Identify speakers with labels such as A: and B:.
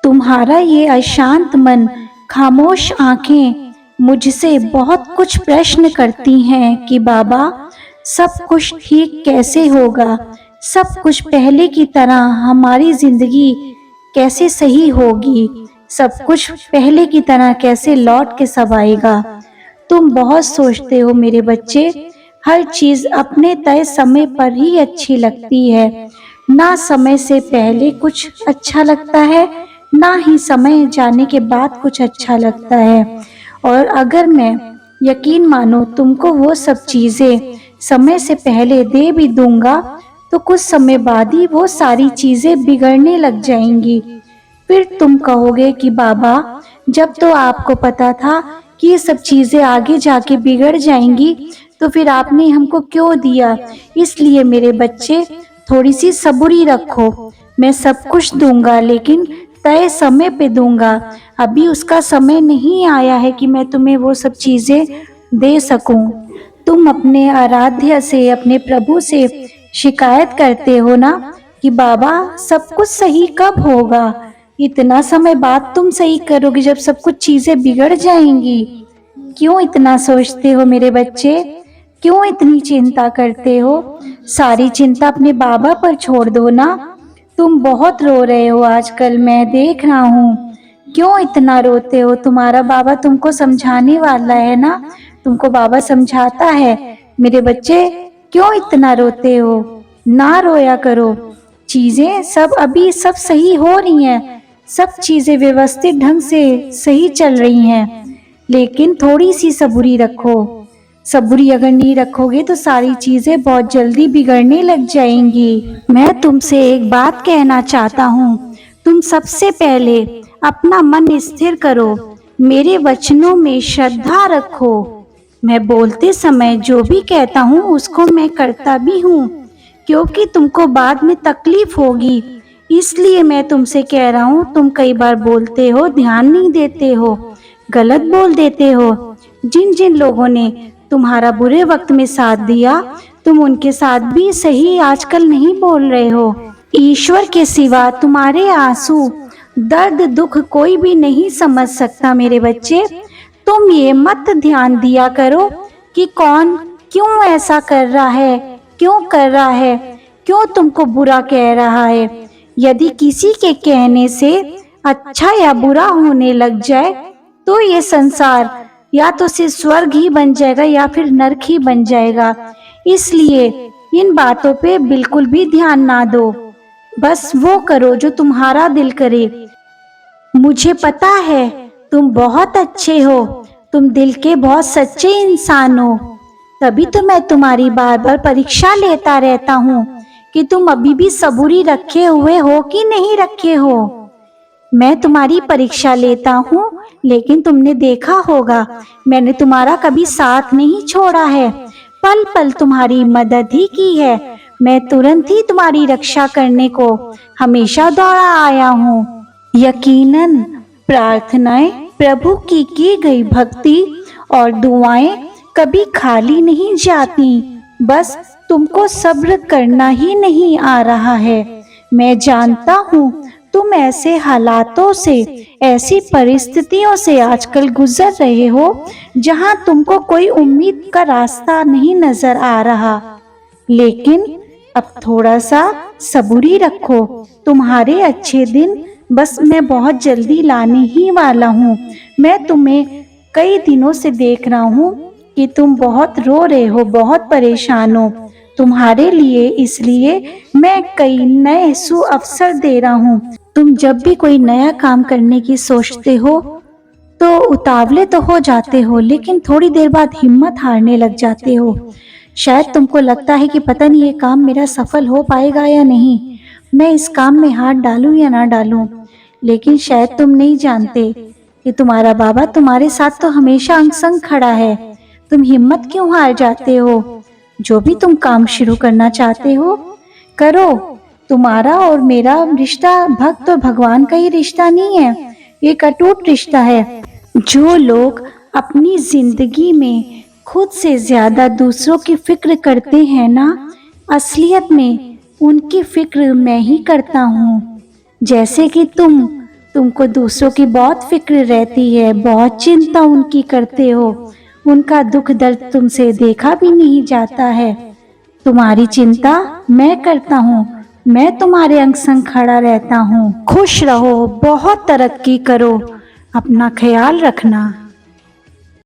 A: तुम्हारा ये अशांत मन, खामोश आंखें मुझसे बहुत कुछ प्रश्न करती हैं कि बाबा सब कुछ ठीक कैसे होगा, सब कुछ पहले की तरह हमारी जिंदगी कैसे सही होगी, सब कुछ पहले की तरह कैसे लौट के सब आएगा। तुम बहुत सोचते हो मेरे बच्चे, हर चीज अपने तय समय पर ही अच्छी लगती है, ना समय से पहले कुछ अच्छा लगता है, ना ही समय जाने के बाद कुछ अच्छा लगता है। और अगर मैं यकीन मानो तुमको वो सब चीजें समय से पहले दे भी दूंगा तो कुछ समय बाद ही वो सारी चीजें बिगड़ने लग जाएंगी। फिर तुम कहोगे कि बाबा जब तो आपको पता था कि ये सब चीजें आगे जाके बिगड़ जाएंगी तो फिर आपने हमको क्यों दिया। इसलिए मेरे बच्चे थोड़ी सी सबूरी रखो, मैं सब कुछ दूंगा लेकिन तय समय पे दूंगा। अभी उसका समय नहीं आया है कि मैं तुम्हें वो सब चीजें दे सकूं। तुम अपने आराध्य से, अपने प्रभु से शिकायत करते हो ना कि बाबा सब कुछ सही कब होगा, इतना समय बाद तुम सही करोगे जब सब कुछ चीजें बिगड़ जाएंगी। क्यों इतना सोचते हो मेरे बच्चे, क्यों इतनी चिंता करते हो। सारी चिंता अपने बाबा पर छोड़ दो ना। तुम बहुत रो रहे हो आजकल, मैं देख रहा हूँ। क्यों इतना रोते हो, तुम्हारा बाबा तुमको समझाने वाला है ना, तुमको बाबा समझाता है। मेरे बच्चे क्यों इतना रोते हो, ना रोया करो। चीजें सब अभी सब सही हो रही हैं, सब चीजें व्यवस्थित ढंग से सही चल रही हैं, लेकिन थोड़ी सी सबूरी रखो। सबूरी अगर नहीं रखोगे तो सारी चीजें बहुत जल्दी बिगड़ने लग जाएंगी। मैं तुमसे एक बात कहना चाहता हूँ, तुम सबसे पहले अपना मन स्थिर करो, मेरे वचनों में श्रद्धा रखो। मैं बोलते समय जो भी कहता हूँ उसको मैं करता भी हूँ, क्योंकि तुमको बाद में तकलीफ होगी, इसलिए मैं तुमसे कह रहा हूँ। तुम कई बार बोलते हो, ध्यान नहीं देते हो, गलत बोल देते हो। जिन जिन लोगों ने तुम्हारा बुरे वक्त में साथ दिया, तुम उनके साथ भी सही आजकल नहीं बोल रहे हो। ईश्वर के सिवा तुम्हारे आंसू, दर्द, दुख कोई भी नहीं समझ सकता मेरे बच्चे। तुम ये मत ध्यान दिया करो कि कौन क्यों ऐसा कर रहा है, क्यों कर रहा है, क्यों तुमको बुरा कह रहा है। यदि किसी के कहने से अच्छा या बुरा होने लग जाए तो ये संसार या तो सिर्फ स्वर्ग ही बन जाएगा या फिर नरक ही बन जाएगा। इसलिए इन बातों पे बिल्कुल भी ध्यान ना दो, बस वो करो जो तुम्हारा दिल करे। मुझे पता है तुम बहुत अच्छे हो, तुम दिल के बहुत सच्चे इंसान हो, तभी तो मैं तुम्हारी बार बार परीक्षा लेता रहता हूँ कि तुम अभी भी सबूरी रखे हुए हो कि नहीं रखे हो। मैं तुम्हारी परीक्षा लेता हूँ, लेकिन तुमने देखा होगा मैंने तुम्हारा कभी साथ नहीं छोड़ा है, पल पल तुम्हारी मदद ही की है। मैं तुरंत ही तुम्हारी रक्षा करने को हमेशा दौड़ा आया हूँ। यकीनन प्रार्थनाएं, प्रभु की गई भक्ति और दुआएं कभी खाली नहीं जाती, बस तुमको सब्र करना ही नहीं आ रहा है। मैं जानता हूँ तुम ऐसे हालातों से, ऐसी परिस्थितियों से आजकल गुजर रहे हो जहाँ तुमको कोई उम्मीद का रास्ता नहीं नजर आ रहा, लेकिन अब थोड़ा सा सबूरी रखो, तुम्हारे अच्छे दिन बस मैं बहुत जल्दी लाने ही वाला हूँ। मैं तुम्हें कई दिनों से देख रहा हूँ कि तुम बहुत रो रहे हो, बहुत परेशान हो। तुम्हारे लिए इसलिए मैं कई नए अवसर दे रहा हूँ। तुम जब भी कोई नया काम करने की सोचते हो तो उतावले तो हो जाते हो, लेकिन थोड़ी देर बाद हिम्मत हारने लग जाते हो। शायद तुमको लगता है कि पता नहीं ये काम मेरा सफल हो पाएगा या नहीं, मैं इस काम में हाथ डालूं या ना डालूं। लेकिन शायद तुम नहीं जानते कि तुम्हारा बाबा तुम्हारे साथ तो हमेशा अंग संग खड़ा है। तुम हिम्मत क्यों हार जाते हो। जो भी तुम काम शुरू करना चाहते हो करो। तुम्हारा और मेरा रिश्ता भक्त और भगवान का ही रिश्ता नहीं है, एक अटूट रिश्ता है। जो लोग अपनी जिंदगी में खुद से ज्यादा दूसरों की फिक्र करते हैं ना, असलियत में उनकी फिक्र मैं ही करता हूँ। जैसे कि तुम तुमको दूसरों की बहुत फिक्र रहती है, बहुत चिंता उनकी करते हो, उनका दुख दर्द तुमसे देखा भी नहीं जाता है। तुम्हारी चिंता मैं करता हूँ, मैं तुम्हारे अंग संग खड़ा रहता हूँ। खुश रहो, बहुत तरक्की करो, अपना ख्याल रखना।